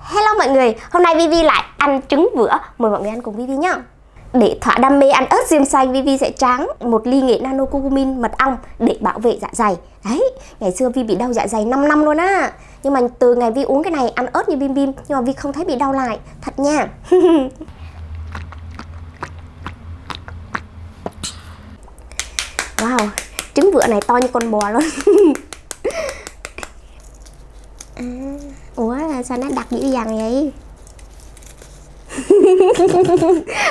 Hello mọi người, hôm nay Vivi lại ăn trứng vữa. Mời mọi người ăn cùng Vivi nhá. Để thỏa đam mê ăn ớt xiêm xanh, Vivi sẽ tráng một ly nghệ nano curcumin mật ong để bảo vệ dạ dày. Đấy, ngày xưa Vi bị đau dạ dày 5 năm luôn á. Nhưng mà từ ngày Vi uống cái này, ăn ớt như bim bim, nhưng mà Vi không thấy bị đau lại. Thật nha. Wow, trứng vữa này to như con bò luôn. Ủa sao nó đặc dữ dằn vậy?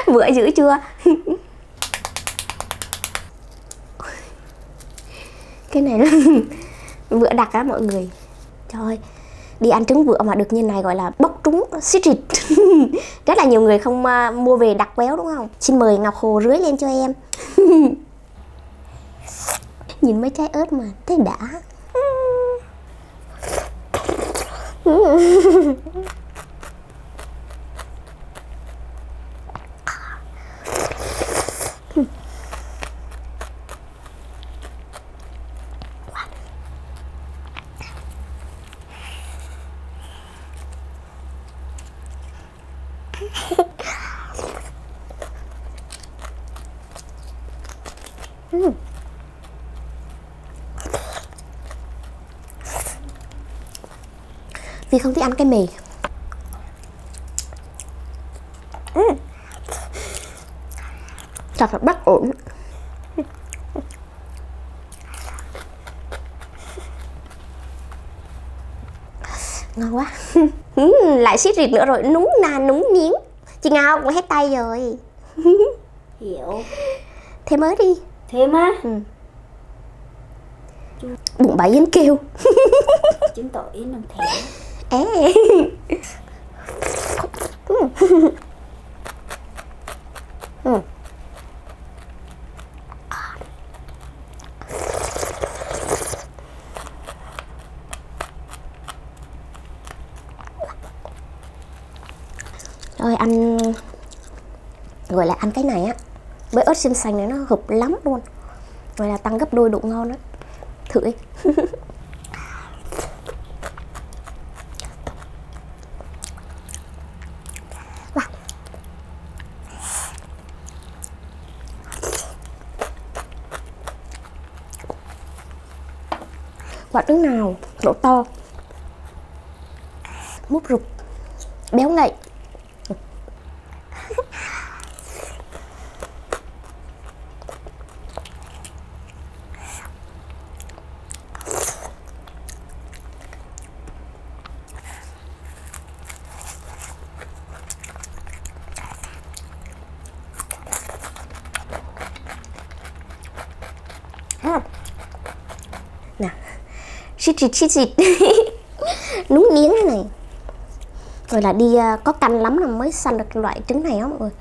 Vữa dữ chưa? Cái này là vữa đặc á mọi người. Trời ơi, đi ăn trứng vữa mà được như này gọi là bốc trúng secret. Rất là nhiều người không mua về đặc béo đúng không? Xin mời Ngọc Hồ rưới lên cho em. Nhìn mấy trái ớt mà thấy đã. Vì không thích ăn cái mì. Thật là bất ổn. Ngon quá. Lại xít rịt nữa rồi, núng na núng miếng. Chị Ngọc cũng hết tay rồi. Hiểu. Thêm ớt đi. Thêm á? Bụng bà Yến kêu. Chứng tỏ Yến làm thèm. Ê. Rồi ăn gọi là ăn cái này á với ớt xiêm xanh này nó hợp lắm luôn, gọi là tăng gấp đôi độ ngon đó. Thử đi. Quả trứng nào độ to, mút rụt, béo ngậy. Nè, xịt núng miếng thế này. Rồi là đi có canh lắm là mới săn được cái loại trứng này á mọi người.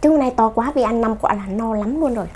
Trứng này to quá, vì ăn 5 quả là no lắm luôn rồi.